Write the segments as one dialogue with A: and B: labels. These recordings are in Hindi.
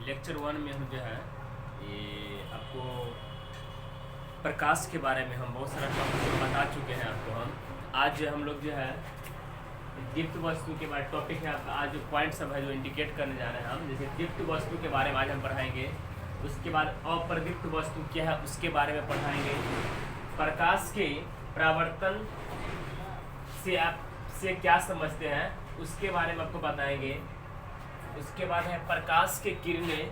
A: लेक्चर 1 में हम जो है ये आपको प्रकाश के बारे में हम बहुत सारा टॉपिक बता चुके हैं आपको। हम आज हम लोग जो है दीप्त वस्तु के बारे टॉपिक है आपका। आज जो पॉइंट सब है जो इंडिकेट करने जा रहे हैं हम, जैसे दीप्त वस्तु के बारे में आज हम पढ़ाएंगे। उसके बाद अप्रदीप्त वस्तु क्या है उसके बारे में पढ़ाएंगे। प्रकाश के परावर्तन से आप से क्या समझते हैं उसके बारे में आपको बताएंगे। उसके बाद है प्रकाश के किरणें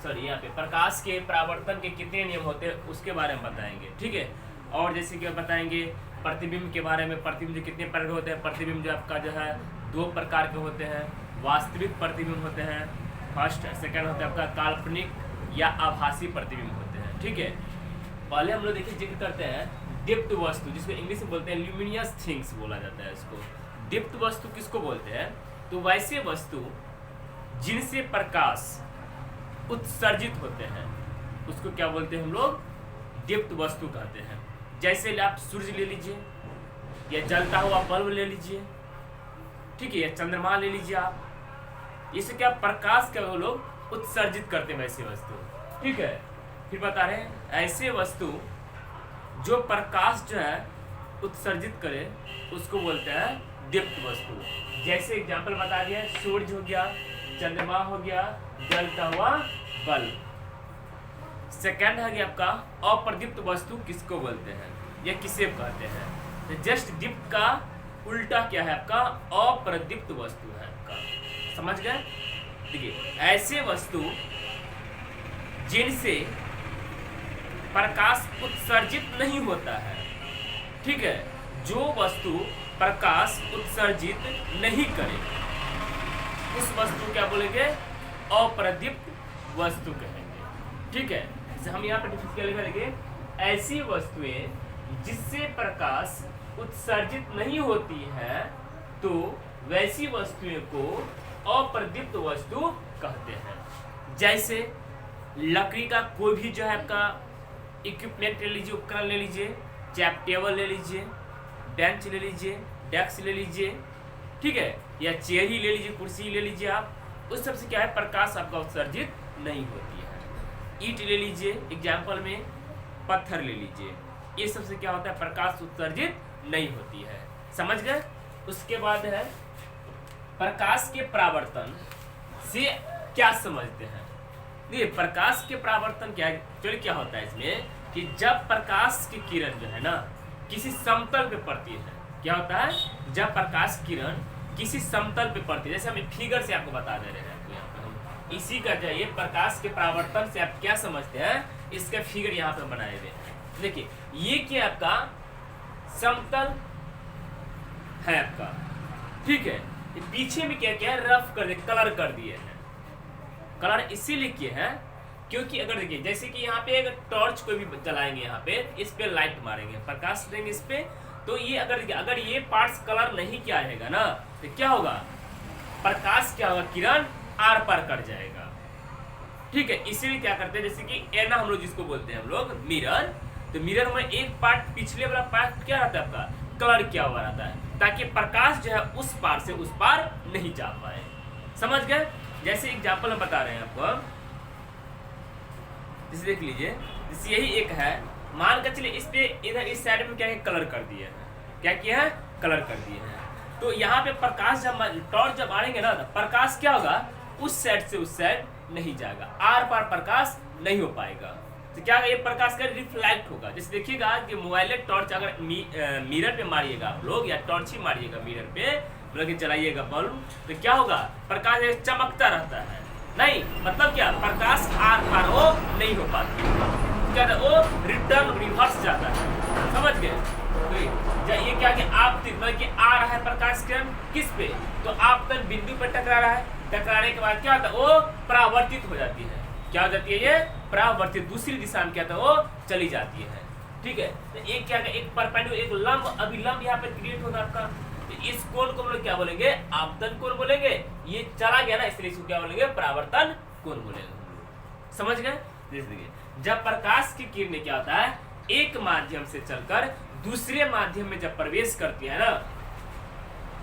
A: यहाँ पे प्रकाश के परावर्तन के कितने नियम होते हैं उसके बारे में बताएंगे, ठीक है। और जैसे कि बताएंगे प्रतिबिंब के बारे में, प्रतिबिंब जो कितने प्रकार होते हैं। प्रतिबिंब जो आपका जो है 2 प्रकार के होते हैं। वास्तविक प्रतिबिंब होते हैं, फर्स्ट सेकंड होता है आपका काल्पनिक या आभासी प्रतिबिंब होते हैं, ठीक है। पहले हम लोग देखिए जिक्र करते हैं दीप्त वस्तु, जिसको इंग्लिश में बोलते हैं ल्यूमिनियस थिंग्स बोला जाता है इसको। दीप्त वस्तु किसको बोलते हैं? तो वैसे वस्तु जिनसे प्रकाश उत्सर्जित होते हैं उसको क्या बोलते हैं हम लोग? दीप्त वस्तु कहते हैं। जैसे आप सूर्य ले लीजिए या जलता हुआ बल्ब ले लीजिए, ठीक है, या चंद्रमा ले लीजिए आप। इससे क्या प्रकाश का वो लोग उत्सर्जित करते हैं वैसे वस्तु, ठीक है। फिर बता रहे हैं ऐसे वस्तु जो प्रकाश जो है उत्सर्जित करे उसको बोलते हैं दीप्त वस्तु। जैसे एग्जाम्पल बता दिया, सूर्य हो गया, चंद्रमा हो गया, जलता हुआ बल्ब। सेकंड है कि आपका अप्रदीप्त वस्तु किसको बोलते हैं या किसे कहते हैं? तो जस्ट दीप्त का उल्टा क्या है आपका? अप्रदीप्त वस्तु है आपका। समझ गए? देखिए ऐसे वस्तु जिनसे प्रकाश उत्सर्जित नहीं होता है, ठीक है, जो वस्तु प्रकाश उत्सर्जित नहीं करे उस वस्तु क्या बोलेंगे? अप्रदीप्त वस्तु कहेंगे, ठीक है। जैसे हम यहाँ पर डिफिकल्ट करेंगे ऐसी वस्तुएं जिससे प्रकाश उत्सर्जित नहीं होती है तो वैसी वस्तुएं को अप्रदीप्त वस्तु कहते हैं। जैसे लकड़ी का कोई भी जो है आपका इक्विपमेंट ले लीजिए, उपकरण ले लीजिए, चाहे आप टेबल ले लीजिए, बेंच ले लीजिए, डेस्क ले लीजिए, ठीक है, या चेयर ही ले लीजिए, कुर्सी ले लीजिए आप, उस सबसे क्या है प्रकाश आपका उत्सर्जित नहीं होती है। ईंट ले लीजिए एग्जाम्पल में, पत्थर ले लीजिए, ये सबसे क्या होता है प्रकाश उत्सर्जित नहीं होती है। समझ गए? उसके बाद है प्रकाश के परावर्तन से क्या समझते हैं? देखिए प्रकाश के परावर्तन क्या है, चलिए क्या होता है इसमें कि जब प्रकाश की किरण जो है ना किसी समतल पे पड़ती है, क्या होता है जब प्रकाश किरण किसी समतल पे पड़ती है, जैसे हम फिगर से आपको बता दे रहे हैं आपको यहाँ पे हम इसी का चाहिए प्रकाश के परावर्तन से आप क्या समझते हैं, इसका फिगर यहाँ पे बनाए हुए हैं। देखिए ये क्या आपका समतल है आपका, ठीक है। पीछे में क्या क्या रफ कर दिए, कलर कर दिए हैं। कलर इसीलिए किए हैं क्योंकि अगर देखिए जैसे कि यहाँ पे एक टॉर्च कोई भी जलाएंगे, यहाँ पे इस पे लाइट मारेंगे, प्रकाश देंगे इस पे, तो ये अगर ये पार्ट्स कलर नहीं किया रहेगा ना तो क्या होगा? प्रकाश क्या होगा? किरण आर पार कर जाएगा, ठीक है। इसीलिए क्या करते हैं जैसे कि एना हम लोग जिसको बोलते हैं हम लोग मिरर, तो मिरर में एक पार्ट पिछले वाला पार्ट क्या रहता है आपका? कलर किया हुआ रहता है ताकि प्रकाश जो है उस पार से उस पार नहीं जा पाए। समझ गए? जैसे एग्जाम्पल हम बता रहे हैं आपको, जैसे देख लीजिए, जैसे यही एक है, मान कर चलिए इस पे इधर इस साइड में क्या है कलर कर दिए हैं, क्या किया है? कलर कर दिए हैं। तो यहाँ पे प्रकाश जब टॉर्च जब मारेंगे ना तो प्रकाश क्या होगा? उस साइड से उस साइड नहीं जाएगा, आर पार प्रकाश नहीं हो पाएगा। तो क्या ये प्रकाश का रिफ्लेक्ट होगा। जैसे देखिएगा कि मोबाइल टॉर्च अगर मिरर पे मारिएगा आप लोग, या टॉर्च ही मारिएगा मिरर पे, मतलब कि जलाइएगा बल्ब, तो क्या होगा? प्रकाश चमकता रहता है, नहीं मतलब क्या प्रकाश आर पार वो नहीं हो पाती, क्या वो रिटर्न रिवर्स जाता है। समझ गए? तो ये क्या कि आप मतलब कि आ रहा है प्रकाश किरण किस पे? तो आपतन बिंदु पर टकरा रहा है, टकराने के बाद क्या होता है? वो परावर्तित हो जाती है। क्या हो जाती है? ये परावर्तित दूसरी दिशा में क्या था वो चली जाती है, ठीक है। तो एक क्या एक परपेंडिकुलर एक लंब अभिलंब यहाँ पे क्रिएट होगा आपका, तो इस कोण को हम लोग क्या बोलेंगे? आपतन कोण बोलेंगे। ये चला गया ना इसलिए इसको क्या बोलेंगे? परावर्तन कोण बोलेंगे। समझ गए? देखिए जब प्रकाश की किरणें क्या होता है एक माध्यम से चलकर दूसरे माध्यम में जब प्रवेश करती है ना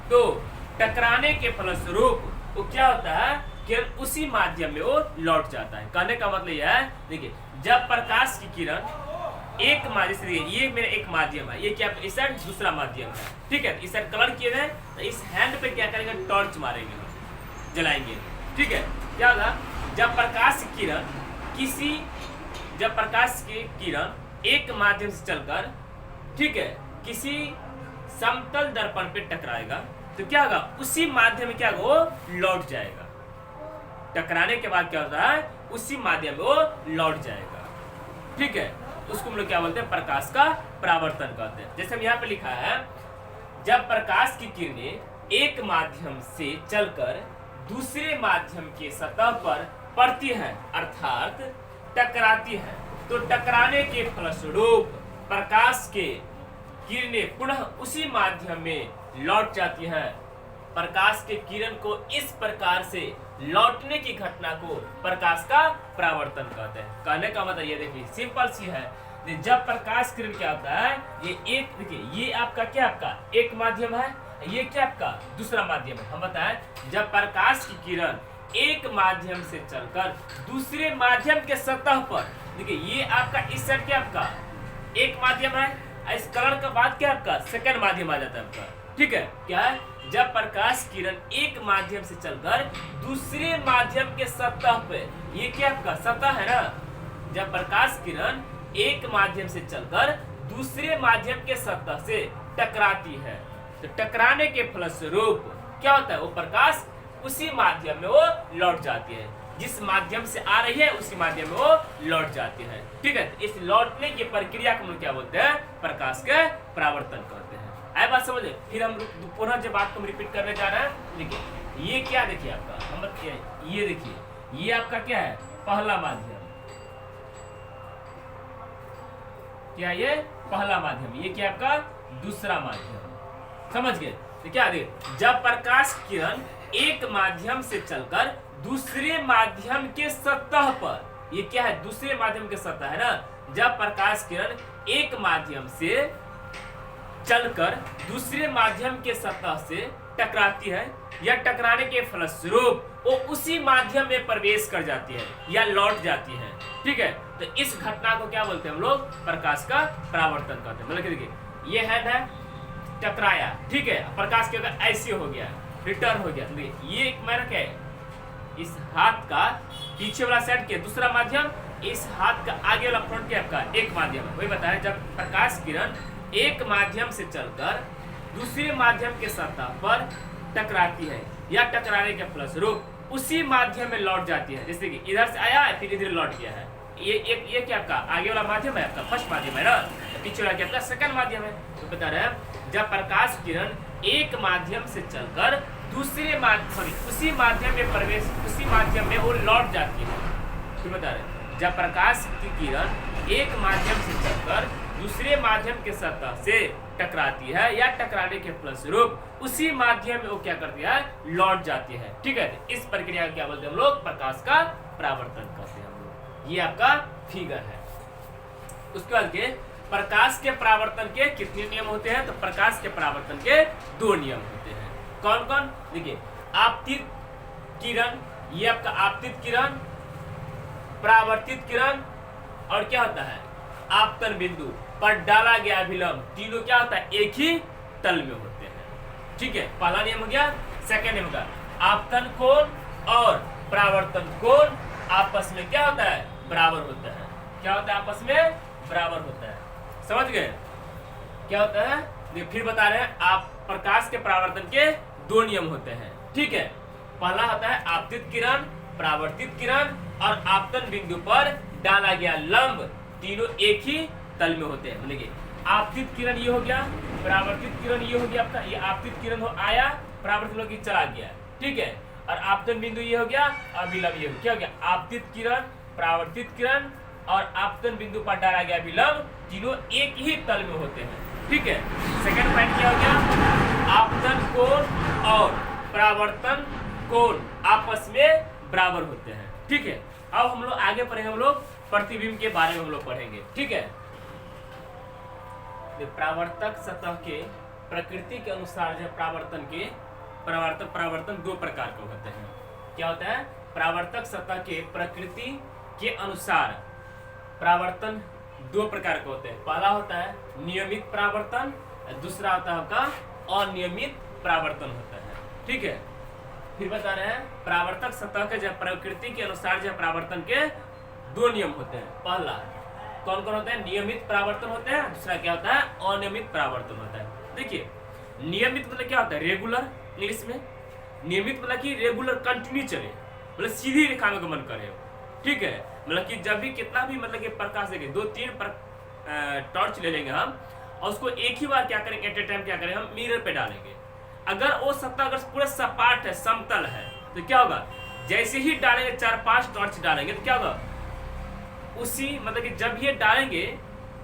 A: तो टकराने के फलस्वरूप वो क्या होता है? किरण उसी माध्यम में वो लौट जाता है। कहने का मतलब यह है, देखिए जब प्रकाश की किरण एक माध्यम से, ये मेरा एक माध्यम है, ये क्या इस साइड दूसरा माध्यम है, ठीक है। इस साइड कलर किए हैं तो इस हैंड पे क्या करेंगे, टॉर्च मारेंगे हम, जलाएंगे, ठीक है। क्या होगा, जब प्रकाश की किरण एक माध्यम से चलकर, ठीक है, किसी समतल दर्पण पे टकराएगा तो क्या होगा, उसी माध्यम में क्या होगा, वो लौट जाएगा। टकराने के बाद क्या होता है, उसी माध्यम में वो लौट जाएगा, ठीक है। उसको हम लोग क्या बोलते हैं, प्रकाश का परावर्तन कहते हैं। जैसे हम यहाँ पे लिखा है, जब प्रकाश की किरणें एक माध्यम से चलकर दूसरे माध्यम के सतह पर पड़ती है, अर्थात टकराती है, तो टकराने के फलस्वरूप प्रकाश के किरणें पुनः उसी माध्यम में लौट जाती हैं। प्रकाश के किरण को इस प्रकार से लौटने की घटना को प्रकाश का परावर्तन कहते हैं। कहने का मतलब ये देखिए सिंपल सी है, जब प्रकाश किरण क्या होता है, ये एक, देखिए ये आपका क्या, आपका एक माध्यम है, ये क्या आपका दूसरा माध्यम है। हम बताएं, जब प्रकाश की किरण एक माध्यम से चलकर दूसरे माध्यम के सतह पर, देखिए ये आपका इस साइड क्या आपका एक माध्यम है, इस कलर का बाद क्या आपका सेकंड माध्यम आ जाता है आपका, ठीक है। क्या है, जब प्रकाश किरण एक माध्यम से चलकर दूसरे माध्यम के सतह पे, ये क्या आपका सतह है ना, जब प्रकाश किरण एक माध्यम से चलकर दूसरे माध्यम के सतह से टकराती है, तो टकराने के फलस्वरूप क्या होता है, वो प्रकाश उसी माध्यम में वो लौट जाती है, जिस माध्यम से आ रही है उसी माध्यम में वो लौट जाती है, ठीक है। इस लौटने की प्रक्रिया को हम लोग क्या बोलते हैं, प्रकाश के परावर्तन कहते हैं। आए बात समझे। फिर हम पुनः जो बात को रिपीट करने जा रहे हैं, देखिए ये क्या, देखिए आपका हम ये देखिए, ये आपका क्या है, पहला माध्यम, क्या ये पहला माध्यम, ये क्या आपका दूसरा माध्यम, समझ गए। तो क्या देखिए, जब प्रकाश किरण एक माध्यम से चलकर दूसरे माध्यम के सतह पर, ये क्या है, दूसरे माध्यम के सतह है ना, जब प्रकाश किरण एक माध्यम से चलकर दूसरे माध्यम के सतह से टकराती है, या टकराने के फलस्वरूप वो उसी माध्यम में प्रवेश कर जाती है या लौट जाती है, ठीक है। तो इस घटना को क्या बोलते हैं हम लोग, प्रकाश का परावर्तन कहते हैं। मतलब देखिए ये है टकराया, ठीक है, प्रकाश के अगर ऐसे हो गया, रिटर्न हो गया, ये मेरा क्या है, इस हाथ का पीछे वाला साइड के दूसरा माध्यम, इस हाथ का आगे वाला फ्रंट के आपका एक माध्यम है। वही बताया, जब प्रकाश किरण एक माध्यम से चलकर दूसरे माध्यम के सतह पर टकराती है या टकराने के फलस्वरूप उसी माध्यम में लौट जाती है, जैसे कि इधर से आया है फिर इधर लौट गया है, ये क्या आपका आगे वाला माध्यम है, आपका फर्स्ट माध्यम है ना, पीछे वाला क्या आपका सेकंड माध्यम है। तो बता रहे हैं, जब प्रकाश किरण एक माध्यम से चलकर दूसरे उसी माध्यम में प्रवेश, उसी माध्यम में वो लौट जाती है। तो बता रहे हैं, जब प्रकाश की किरण एक माध्यम से चलकर दूसरे माध्यम के सतह से टकराती है या टकराने के फलस्वरूप उसी माध्यम में वो क्या करती है, लौट जाती है, ठीक है। इस प्रक्रिया को क्या बोलते हैं हम लोग, प्रकाश का परावर्तन कहते हैं हम लोग। ये आपका फिगर है। उसके बाद के प्रकाश के परावर्तन के कितने नियम होते हैं, तो प्रकाश के परावर्तन के 2 नियम होते हैं। कौन कौन, देखिए आपतित किरण, ये आपका आपतित किरण, परावर्तित किरण, और क्या होता है आपतन बिंदु पर डाला गया अभिलंब, तीनों क्या होता है, एक ही तल में होते हैं, ठीक है। पहला नियम हो गया। सेकंड नियम होगा आपतन कोण और परावर्तन कोण आपस में क्या होता है, बराबर होता है। क्या होता है, आपस में बराबर होता है, समझ गए क्या होता है। फिर बता रहे हैं, आप प्रकाश के परावर्तन के 2 नियम होते हैं, ठीक है। पहला होता है आपतित किरण, परावर्तित किरण और आपतन बिंदु पर डाला गया लंब, तीनों एक ही तल में होते हैं। देखिए आपतित किरण ये हो गया, परावर्तित किरण ये हो गया आपका, ये आपतित किरण हो आया, परावर्तित किरण चला गया, ठीक है। और आपतन बिंदु ये हो गया, अभिलंब ये हो, क्या हो गया, आपतित किरण, परावर्तित किरण और आपतन बिंदु पर डाला गया अभिलंब, तीनों एक ही तल में होते हैं, ठीक है। सेकंड पॉइंट क्या हो गया, आपतन कोण और परावर्तन कोण आपस में बराबर होते हैं, ठीक है। अब हम लोग आगे पढ़ेंगे, हम लोग प्रतिबिंब के बारे में हम लोग पढ़ेंगे, ठीक है। परावर्तक सतह के प्रकृति के अनुसार जो परावर्तन 2 प्रकार के होते हैं। क्या होता है, परावर्तक सतह के प्रकृति के अनुसार परावर्तन दो प्रकार के होते हैं। पहला होता है नियमित परावर्तन, दूसरा होता है आपका अनियमित परावर्तन होता है। ठीक है, फिर बता रहे हैं परावर्तक सतह के जो प्रकृति के अनुसार जो परावर्तन के दो नियम होते हैं। पहला कौन कौन होते हैं? नियमित परावर्तन होते हैं, दूसरा क्या होता है अनियमित परावर्तन होता है। देखिए नियमित मतलब क्या होता है? रेगुलर इंग्लिश में। नियमित मतलब कि रेगुलर कंटिन्यू चले, मतलब सीधी रेखा में गमन करे। ठीक है, मतलब कि जब भी कितना भी मतलब कि प्रकाश देंगे, 2-3 टॉर्च ले लेंगे हम और उसको एक ही बार क्या करेंगे, एट ए टाइम क्या करेंगे, हम मिरर पे डालेंगे। अगर वो सतह अगर पूरा सपाट है, समतल है, तो क्या होगा? जैसे ही डालेंगे 4-5 टॉर्च डालेंगे तो क्या होगा? उसी मतलब कि जब ये डालेंगे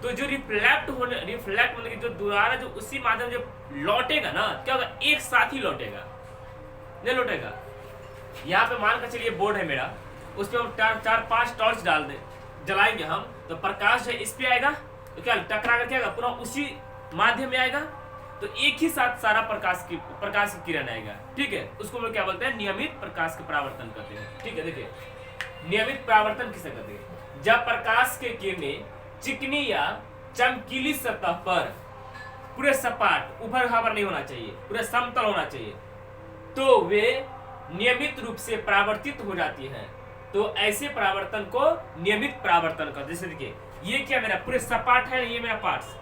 A: तो जो रिफ्लेक्ट मतलब कि जो दोबारा जो उसी माध्यम जो लौटेगा ना, क्या होगा? एक साथ ही लौटेगा, नहीं लौटेगा। यहाँ पे मान कर चलिए बोर्ड है मेरा, उस पर हम 4-5 टॉर्च डाल दे जलाएंगे हम, तो प्रकाश है इस पे आएगा तो क्या टकरा कर क्या आएगा? पूरा उसी माध्यम में आएगा, तो एक ही साथ सारा प्रकाश की किरण आएगा। ठीक है, उसको हम क्या बोलते हैं? नियमित प्रकाश के परावर्तन कहते हैं। ठीक है, देखिए नियमित परावर्तन किसे कहते हैं? जब प्रकाश के किरणें चिकनी या चमकीली सतह पर पूरे सपाट, ऊपर खाबर नहीं होना चाहिए, पूरे समतल होना चाहिए, तो वे नियमित रूप से परावर्तित हो जाती है। तो ऐसे परावर्तन को नियमित परावर्तन कहते हैं। जैसे देखिए ये क्या मेरा पूरे सपाट है, ये मेरा पार्ट्स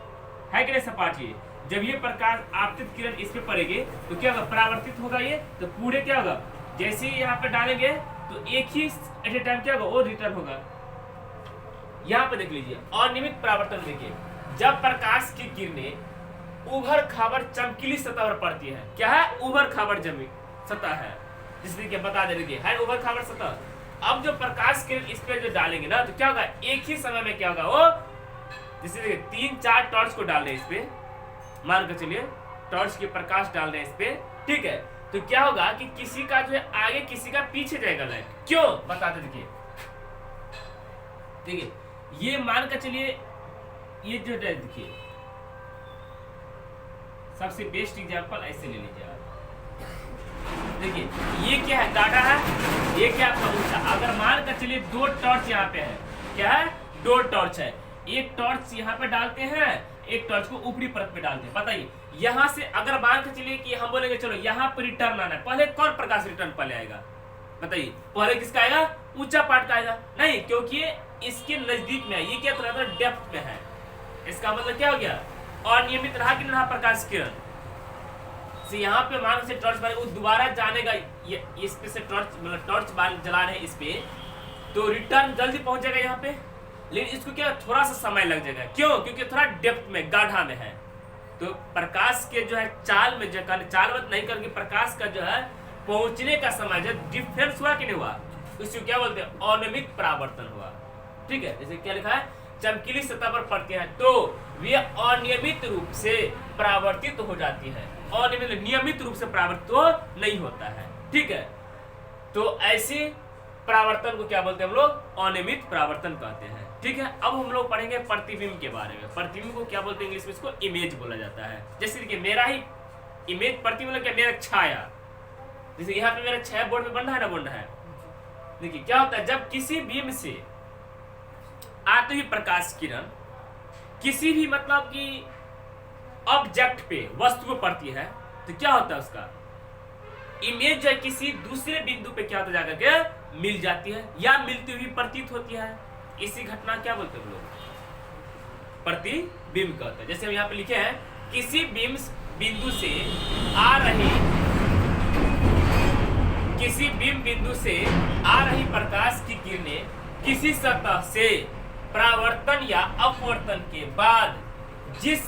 A: है कि नहीं सपाट। ये जब ये प्रकाश आपतित किरण इस पे पड़ेगी तो क्या होगा? परावर्तित होगा ये, तो पूरे क्या होगा? जैसे ही यहाँ पे डालेंगे तो एक ही एट ए टाइम क्या होगा? वो रिटर्न होगा। यहाँ पे देख लीजिए अनियमित परावर्तन देखिए, जब प्रकाश की किरणें उभर खाबर चमकीली सतह पर पड़ती है। क्या है? उभर खाबर जमी सतह है, जिससे बता दे रही है उभर खाबर सतह। अब जो प्रकाश किरण इस पे जो डालेंगे ना, तो क्या होगा? एक ही समय में क्या होगा? वो जैसे देखिए 3-4 टॉर्च को डाल रहे हैं इस पे, मान कर चलिए टॉर्च के प्रकाश डाल रहे हैं इस पे। ठीक है, तो क्या होगा कि किसी का जो है आगे, किसी का पीछे जाएगा लाइट। क्यों? बताते देखिए, देखिए ये मान कर चलिए ये जो देखिए सबसे बेस्ट एग्जांपल ऐसे ले लीजिए आप। देखिए ये क्या है? गाढ़ा है, ये क्या आपका ऊंचा। अगर मान कर चलिए 2 टॉर्च यहाँ पे है, क्या है? 2 टॉर्च है, एक टॉर्च यहाँ पे डालते हैं, एक टॉर्च को ऊपरी परत पे डालते हैं। बताइए यहाँ से अगर मान कर चलिए कि हम बोलेंगे चलो यहाँ पे रिटर्न आना है, पहले कौन प्रकाश रिटर्न पहले आएगा? बताइए पहले किसका आएगा? ऊंचा पार्ट का आएगा। नहीं, क्योंकि ये इसके नजदीक में है, ये क्या थोड़ा डेप्थ में है। इसका मतलब क्या हो गया? अनियमित रहा कि नहीं रहा प्रकाश किरण से। यहाँ पे मान से टॉर्च मारेगा, वो दोबारा जानेगा, ये इस पे से टॉर्च मतलब टॉर्च जला रहे हैं इस पे, तो रिटर्न जल्दी पहुंच जाएगा यहाँ पे। लेकिन इसको क्या थोड़ा सा समय लग जाएगा। क्यों? क्योंकि थोड़ा डेप्थ में, गाढ़ा में है। तो प्रकाश के जो है चाल में जो चालवत नहीं करके प्रकाश का जो है पहुंचने का समय जो डिफरेंस हुआ कि नहीं हुआ, उसको क्या बोलते हैं? अनियमित परावर्तन हुआ। ठीक है, जैसे क्या लिखा है? चमकीली सतह पर पड़ती है तो वे अनियमित रूप से परावर्तित हो जाती है। अनियमित, नियमित रूप से परावर्तित नहीं होता है। ठीक है, तो ऐसे परावर्तन को क्या बोलते हैं हम लोग? अनियमित परावर्तन कहते हैं। ठीक है, अब हम लोग पढ़ेंगे प्रतिबिंब के बारे में। प्रतिबिंब को क्या बोलते हैं इंग्लिश में? इसको इमेज बोला जाता है। जैसे देखिए मेरा ही इमेज, प्रतिबिंब क्या? मेरा छाया। जैसे यहाँ पे मेरा छाया बोर्ड में बन रहा है ना, बन रहा है। देखिए क्या होता है, जब किसी बीम से आते ही प्रकाश किरण किसी भी मतलब कि ऑब्जेक्ट पे, वस्तु पे पड़ती है, तो क्या होता है? उसका इमेज जो है किसी दूसरे बिंदु पे क्या होता जाकर के मिल जाती है या मिलती हुई प्रतीत होती है। इसी घटना क्या बोलते हैं लोग? प्रतिबिंब कहते हैं। जैसे हम यहाँ पे लिखे हैं, किसी बिंदु से आ रही, किसी बिंदु से आ रही प्रकाश की किरणें किसी सतह से परावर्तन या अपवर्तन के बाद जिस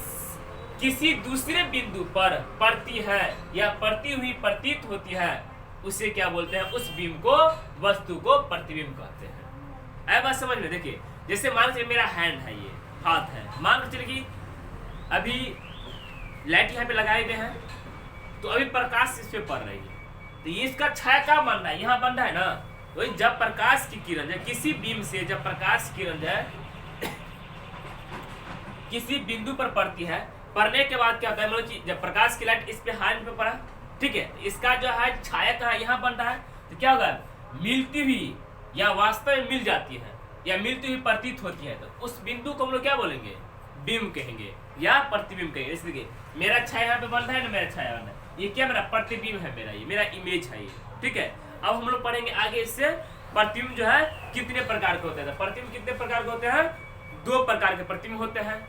A: किसी दूसरे बिंदु पर पड़ती है या पड़ती हुई प्रतीत होती है, उसे क्या बोलते हैं? उस बीम को, वस्तु को प्रतिबिंब कहते हैं। ऐ बात समझ में। देखिए जैसे मान लीजिए मेरा हैंड है, ये हाथ है, मान लीजिए कि अभी लाइट यहाँ पे लगाए गए हैं, तो अभी प्रकाश इस पे पड़ रही है, तो ये इसका छाया क्या बन रहा है? यहाँ बन रहा है ना। तो जब प्रकाश की किरण है किसी बीम से, जब प्रकाश की किरण है किसी बिंदु पर पड़ती है, पड़ने के बाद क्या होता है? मतलब कि जब प्रकाश की लाइट इस पे हैंड पे पड़ा, ठीक है, इसका जो है छाया का यहाँ बन रहा है, तो क्या होगा? मिलती हुई या वास्तव में मिल जाती है या मिलती हुई प्रतीत होती है, तो उस बिंदु को हम लोग क्या बोलेंगे? बिंब कहेंगे या प्रतिबिंब कहेंगे। इसलिए मेरा छाया यहाँ पे बन रहा है ना, मेरा छाया बन रहा है, ये क्या मेरा प्रतिबिंब है, मेरा ये मेरा इमेज है ये। ठीक है, अब हम लोग पढ़ेंगे आगे इससे प्रतिबिंब जो है कितने प्रकार के होते हैं। प्रतिबिंब कितने प्रकार के होते हैं? 2 प्रकार के प्रतिबिंब होते हैं।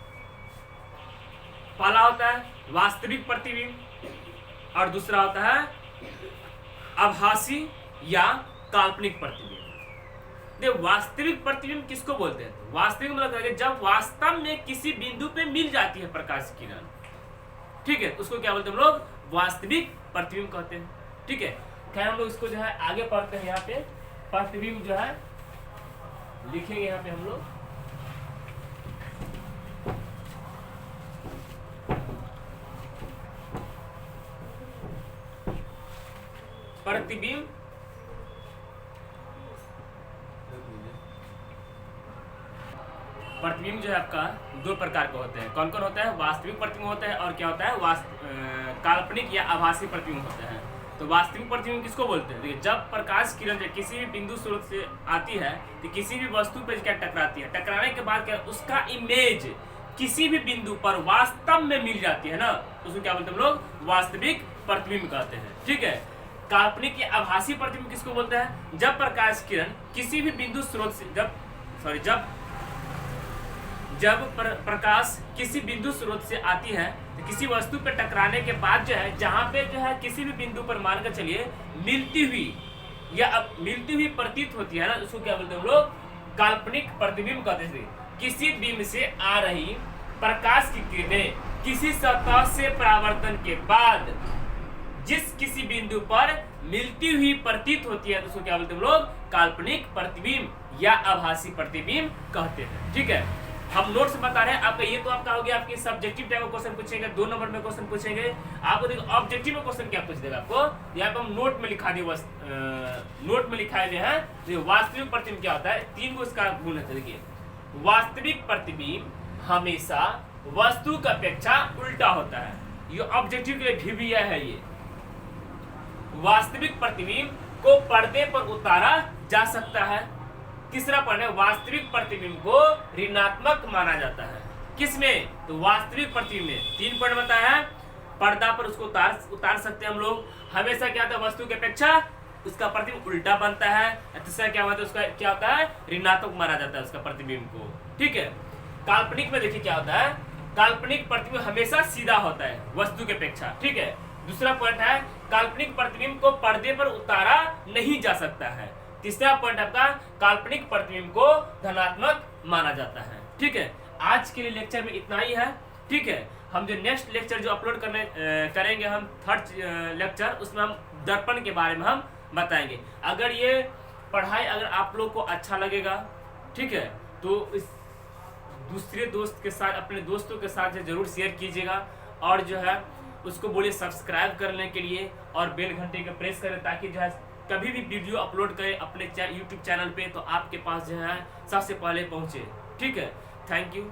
A: पहला होता है वास्तविक प्रतिबिंब और दूसरा होता है आभासी या काल्पनिक प्रतिबिंब। वास्तविक प्रतिबिंब किसको बोलते हैं? तो वास्तविक मतलब है जब वास्तव में किसी बिंदु पे मिल जाती है प्रकाश की किरण, ठीक है, उसको क्या बोलते हैं हम लोग? वास्तविक प्रतिबिंब कहते हैं। ठीक है, खैर हम लोग इसको जो है आगे पढ़ते हैं। यहाँ पे प्रतिबिंब जो है लिखेंगे यहाँ पे हम लोग। प्रतिबिंब प्रतिबिंब जो है आपका 2 प्रकार के होते हैं। कौन कौन होता है? वास्तविक प्रतिबिंब होता है और क्या होता है? काल्पनिक या आभासी प्रतिबिंब होते हैं। तो वास्तविक प्रतिबिंब किसको बोलते हैं? देखिए, जब प्रकाश किरण जो किसी भी बिंदु स्रोत से आती है तो किसी भी वस्तु पर क्या टकराती है, टकराने के बाद क्या उसका इमेज किसी भी बिंदु पर वास्तव में मिल जाती है ना, उसको क्या बोलते हैं हम लोग? वास्तविक प्रतिबिंब कहते हैं। ठीक है, काल्पनिक या आभासी प्रतिबिंब किसको बोलते हैं? जब प्रकाश किरण किसी भी बिंदु स्रोत से जब प्रकाश किसी बिंदु स्रोत से आती है तो किसी वस्तु पर टकराने के बाद जो है जहां पे जो है किसी भी बिंदु पर मानकर चलिए मिलती हुई प्रतीत होती है ना, उसको क्या बोलते हैं हम लोग? काल्पनिक प्रतिबिंब कहते हैं। किसी बिंब से आ रही प्रकाश की किरणें किसी सतह से परावर्तन के बाद जिस किसी बिंदु पर मिलती हुई प्रतीत होती है तो उसको क्या बोलते हैं हम लोग? काल्पनिक प्रतिबिंब या आभासी प्रतिबिंब कहते हैं। ठीक है, हम नोट्स बता रहे हैं आपका। ये तो आपका हो गया, आपकी सब्जेक्टिव टाइप का क्वेश्चन पूछेंगे, 2 नंबर में क्वेश्चन पूछेंगे आपको। देखो ऑब्जेक्टिव में क्वेश्चन क्या पूछ देगा आपको, यहाँ पे हम नोट में लिखा दिए, नोट में लिखाए हुए हैं। वास्तविक प्रतिबिंब क्या होता है? 3 को इसका गुण है। देखिए, वास्तविक प्रतिबिंब हमेशा वस्तु की अपेक्षा उल्टा होता है। ये ऑब्जेक्टिव के लिए भी है। ये वास्तविक प्रतिबिंब को पर्दे पर उतारा जा सकता है। तीसरा पॉइंट है वास्तविक प्रतिबिंब को ऋणात्मक माना जाता है। किसमें? तो वास्तविक प्रतिबिंब में 3 पॉइंट बताया है। पर्दा पर उसको उतार सकते हैं हम लोग। हमेशा क्या होता है? वस्तु की अपेक्षा उसका प्रतिबिंब उल्टा बनता है। तीसरा क्या होता है? उसका क्या होता है? ऋणात्मक माना जाता है उसका प्रतिबिंब को। ठीक है, काल्पनिक में देखिए क्या होता है? काल्पनिक प्रतिबिंब हमेशा सीधा होता है वस्तु की अपेक्षा। ठीक है, दूसरा पॉइंट है काल्पनिक प्रतिबिंब को पर्दे पर उतारा नहीं जा सकता है। तीसरा पॉइंट आपका काल्पनिक प्रतिबिंब को धनात्मक माना जाता है। ठीक है, आज के लिए लेक्चर में इतना ही है। ठीक है, हम जो नेक्स्ट लेक्चर जो अपलोड करेंगे हम 3rd लेक्चर, उसमें हम दर्पण के बारे में हम बताएंगे। अगर ये पढ़ाई अगर आप लोग को अच्छा लगेगा, ठीक है, तो इस दूसरे दोस्त के साथ, अपने दोस्तों के साथ जरूर शेयर कीजिएगा और जो है उसको बोलिए सब्सक्राइब करने के लिए और बेल घंटे का प्रेस करें, ताकि जो है कभी भी वीडियो अपलोड करें अपने YouTube चैनल पे तो आपके पास जो है सबसे पहले पहुंचे। ठीक है, थैंक यू।